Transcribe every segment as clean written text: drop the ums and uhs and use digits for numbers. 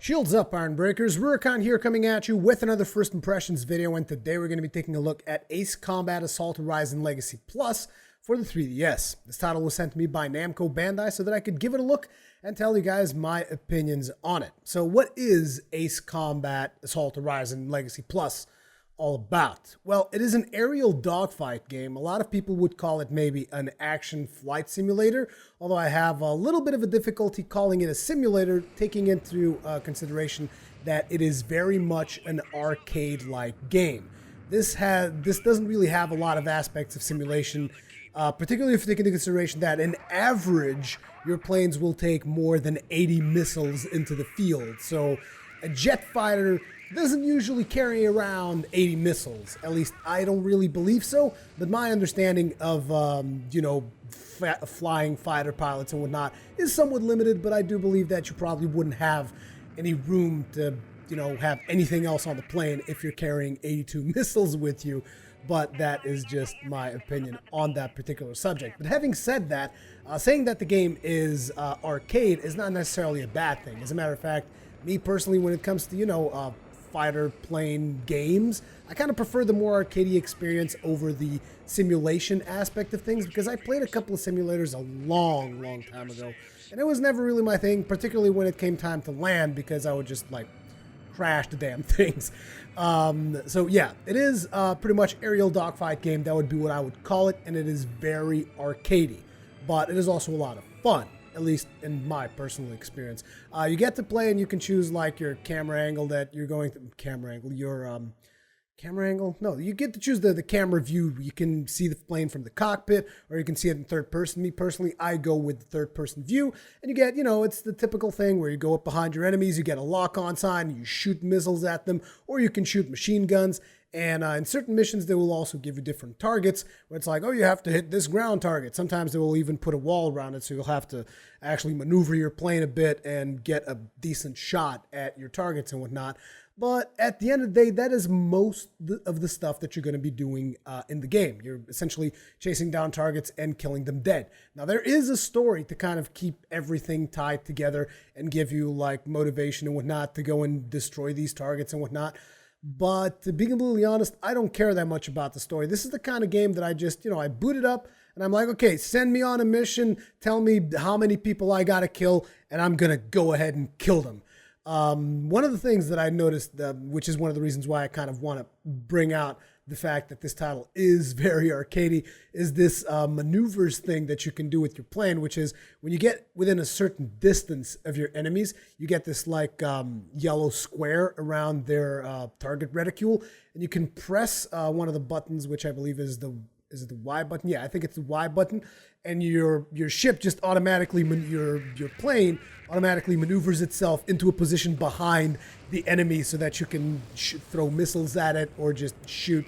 Shields up, Iron Breakers. Rurikhan here coming at you with another First Impressions video, and today we're going to be taking a look at Ace Combat Assault Horizon Legacy Plus for the 3DS. This title was sent to me by Namco Bandai so that I could give it a look and tell you guys my opinions on it. So what is Ace Combat Assault Horizon Legacy Plus all about? Well, it is an aerial dogfight game. A lot of people would call it maybe an action flight simulator, although I have a little bit of a difficulty calling it a simulator, taking into consideration that it is very much an arcade-like game. This doesn't really have a lot of aspects of simulation, particularly if you take into consideration that in average, your planes will take more than 80 missiles into the field. So a jet fighter doesn't usually carry around 80 missiles. At least I don't really believe so. But my understanding of, flying fighter pilots and whatnot is somewhat limited. But I do believe that you probably wouldn't have any room to, have anything else on the plane if you're carrying 82 missiles with you. But that is just my opinion on that particular subject. But having said that, saying that the game is arcade is not necessarily a bad thing. As a matter of fact, me personally, when it comes to, fighter plane games, I kind of prefer the more arcadey experience over the simulation aspect of things, because I played a couple of simulators a long time ago, and it was never really my thing, particularly when it came time to land, because I would just crash the damn things. So yeah, it is pretty much aerial dogfight game. That would be what I would call it, and it is very arcadey, but it is also a lot of fun, at least in my personal experience. You get to play and you can choose your camera angle that you're going to, camera angle? No, you get to choose the camera view. You can see the plane from the cockpit, or you can see it in third person. Me personally, I go with the third person view, and you get, it's the typical thing where you go up behind your enemies, you get a lock-on sign, you shoot missiles at them, or you can shoot machine guns. And in certain missions, they will also give you different targets, where it's like, oh, you have to hit this ground target. Sometimes they will even put a wall around it, so you'll have to actually maneuver your plane a bit and get a decent shot at your targets and whatnot. But at the end of the day, that is most of the stuff that you're going to be doing in the game. You're essentially chasing down targets and killing them dead. Now, there is a story to kind of keep everything tied together and give you motivation and whatnot to go and destroy these targets and whatnot. But to be completely honest, I don't care that much about the story. This is the kind of game that I just, I boot it up and I'm like, okay, send me on a mission. Tell me how many people I got to kill, and I'm going to go ahead and kill them. One of the things that I noticed, which is one of the reasons why I kind of want to bring out the fact that this title is very arcadey, is this maneuvers thing that you can do with your plane, which is when you get within a certain distance of your enemies, you get this yellow square around their target reticule, and you can press one of the buttons, which I believe is the Y button? Yeah, I think it's the Y button, and your ship just automatically, your plane automatically maneuvers itself into a position behind the enemy so that you can throw missiles at it or just shoot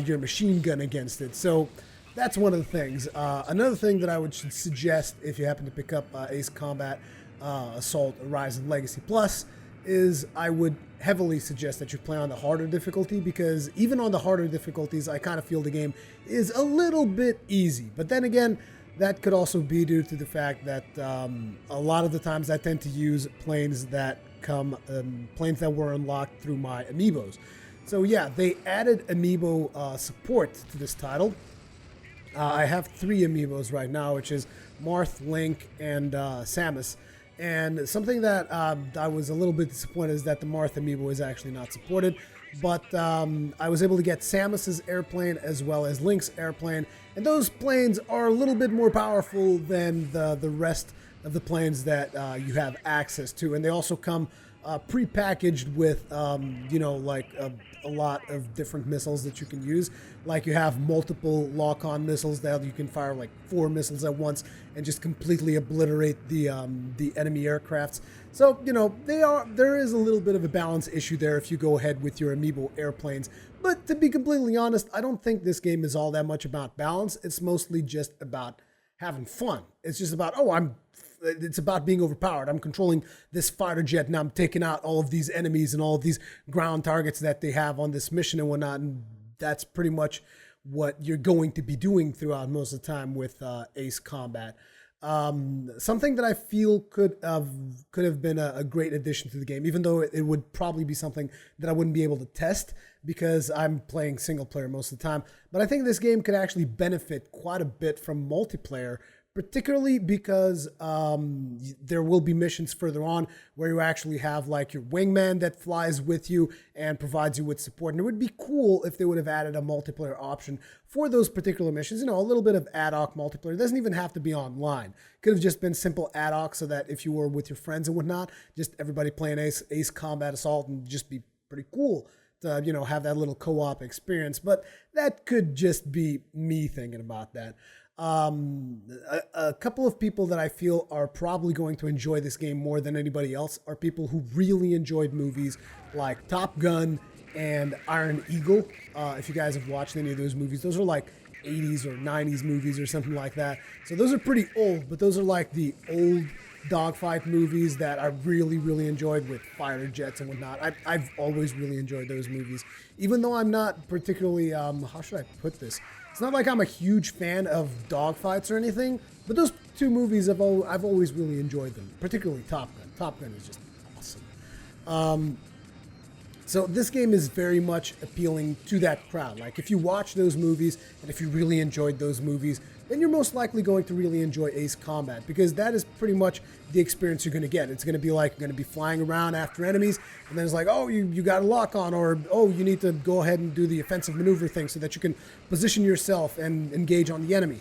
your machine gun against it. So that's one of the things. Another thing that I would suggest if you happen to pick up Ace Combat Assault Horizon Legacy Plus is I would heavily suggest that you play on the harder difficulty, because even on the harder difficulties, I kind of feel the game is a little bit easy. But then again, that could also be due to the fact that a lot of the times I tend to use planes that were unlocked through my amiibos. So yeah, they added amiibo support to this title. I have 3 amiibos right now, which is Marth, Link, and Samus. And something that I was a little bit disappointed is that the Marth amiibo is actually not supported. But I was able to get Samus's airplane as well as Link's airplane. And those planes are a little bit more powerful than the rest of the planes that you have access to. And they also come pre-packaged with, a lot of different missiles that you can use. Like you have multiple lock-on missiles that you can fire 4 missiles at once and just completely obliterate the enemy aircrafts. So, there is a little bit of a balance issue there if you go ahead with your amiibo airplanes. But to be completely honest, I don't think this game is all that much about balance. It's mostly just about having fun. It's just about, it's about being overpowered. I'm controlling this fighter jet and I'm taking out all of these enemies and all of these ground targets that they have on this mission and whatnot. And that's pretty much what you're going to be doing throughout most of the time with Ace Combat. Something that I feel could have been a great addition to the game, even though it would probably be something that I wouldn't be able to test because I'm playing single player most of the time. But I think this game could actually benefit quite a bit from multiplayer, particularly because there will be missions further on where you actually have like your wingman that flies with you and provides you with support. And it would be cool if they would have added a multiplayer option for those particular missions. You know, a little bit of ad hoc multiplayer. It doesn't even have to be online. Could have just been simple ad hoc so that if you were with your friends and whatnot, just everybody playing Ace Combat Assault and just be pretty cool to, you know, have that little co-op experience. But that could just be me thinking about that. A couple of people that I feel are probably going to enjoy this game more than anybody else are people who really enjoyed movies like Top Gun and Iron Eagle. If you guys have watched any of those movies, those are like 80s or 90s movies or something like that. So those are pretty old, but those are like the old dogfight movies that I really, really enjoyed with fighter jets and whatnot. I've always really enjoyed those movies, even though I'm not particularly, how should I put this? It's not like I'm a huge fan of dogfights or anything, but those two movies, I've always really enjoyed them, particularly Top Gun. Top Gun is just awesome. So this game is very much appealing to that crowd. Like if you watch those movies and if you really enjoyed those movies, then you're most likely going to really enjoy Ace Combat because that is pretty much the experience you're going to get. It's going to be like you're going to be flying around after enemies and then it's like, oh, you got a lock on, or oh, you need to go ahead and do the offensive maneuver thing so that you can position yourself and engage on the enemy.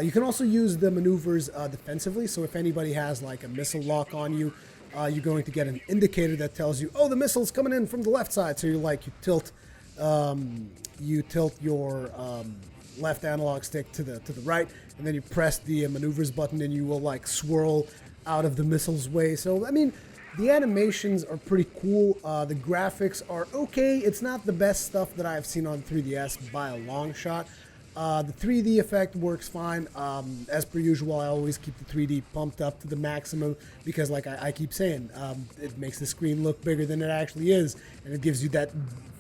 You can also use the maneuvers defensively. So if anybody has like a missile lock on you, you're going to get an indicator that tells you, oh, the missile's coming in from the left side. So you're like, you tilt your left analog stick to the right, and then you press the maneuvers button, and you will like swirl out of the missile's way. So I mean, the animations are pretty cool. The graphics are okay. It's not the best stuff that I've seen on 3DS by a long shot. The 3D effect works fine. As per usual, I always keep the 3D pumped up to the maximum because, like I keep saying, it makes the screen look bigger than it actually is, and it gives you that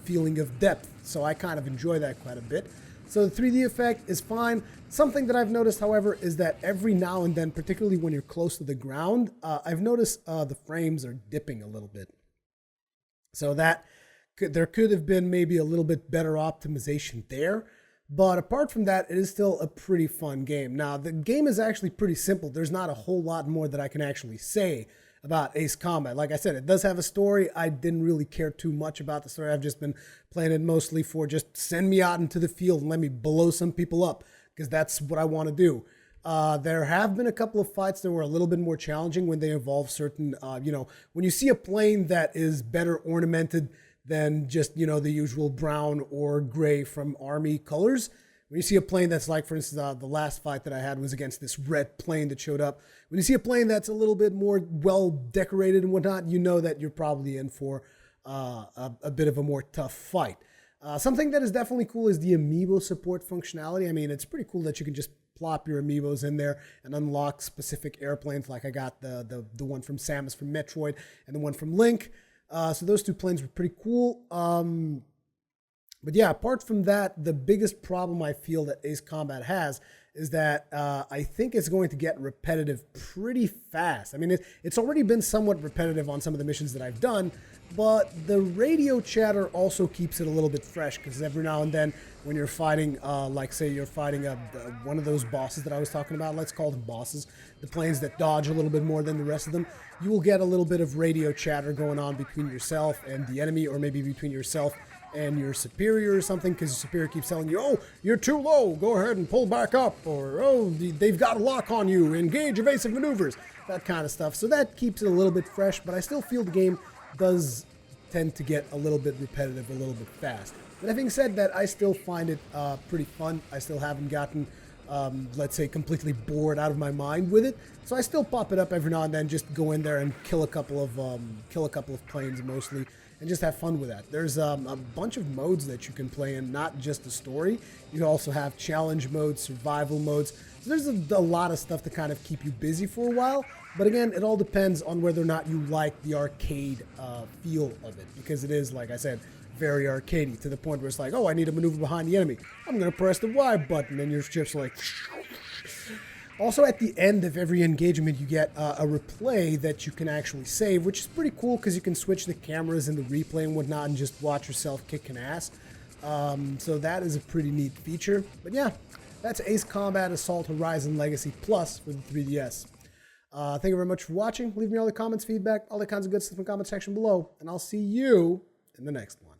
feeling of depth. So I kind of enjoy that quite a bit. So the 3D effect is fine. Something that I've noticed, however, is that every now and then, particularly when you're close to the ground, I've noticed the frames are dipping a little bit. So there could have been maybe a little bit better optimization there. But apart from that, it is still a pretty fun game. Now, the game is actually pretty simple. There's not a whole lot more that I can actually say about Ace Combat. Like I said, it does have a story. I didn't really care too much about the story. I've just been playing it mostly for just send me out into the field and let me blow some people up, because that's what I want to do. There have been a couple of fights that were a little bit more challenging when they involve certain, when you see a plane that is better ornamented than just, the usual brown or gray from Army colors. When you see a plane that's like, for instance, the last fight that I had was against this red plane that showed up. When you see a plane that's a little bit more well decorated and whatnot, you know that you're probably in for a bit of a more tough fight. Something that is definitely cool is the amiibo support functionality. I mean, it's pretty cool that you can just plop your amiibos in there and unlock specific airplanes. Like I got the one from Samus from Metroid and the one from Link. So those two planes were pretty cool. But yeah, apart from that, the biggest problem I feel that Ace Combat has is that I think it's going to get repetitive pretty fast. I mean, it's already been somewhat repetitive on some of the missions that I've done, but the radio chatter also keeps it a little bit fresh, because every now and then when you're fighting, like say you're fighting one of those bosses that I was talking about, let's call them bosses, the planes that dodge a little bit more than the rest of them, you will get a little bit of radio chatter going on between yourself and the enemy, or maybe between yourself and your superior or something, because your superior keeps telling you, oh, you're too low, go ahead and pull back up, or oh, they've got a lock on you, engage evasive maneuvers, that kind of stuff. So that keeps it a little bit fresh, but I still feel the game does tend to get a little bit repetitive, a little bit fast. But having said that, I still find it pretty fun. I still haven't gotten, let's say, completely bored out of my mind with it. So I still pop it up every now and then, just go in there and kill a couple of planes mostly, and just have fun with that. There's a bunch of modes that you can play in, not just the story. You also have challenge modes, survival modes. So there's a lot of stuff to kind of keep you busy for a while. But again, it all depends on whether or not you like the arcade feel of it, because it is, like I said, very arcadey, to the point where it's like, oh, I need to maneuver behind the enemy. I'm going to press the Y button, and your ship's like... Also, at the end of every engagement, you get a replay that you can actually save, which is pretty cool because you can switch the cameras in the replay and whatnot and just watch yourself kicking ass. So that is a pretty neat feature. But yeah, that's Ace Combat Assault Horizon Legacy Plus for the 3DS. Thank you very much for watching. Leave me all the comments, feedback, all the kinds of good stuff in the comment section below, and I'll see you in the next one.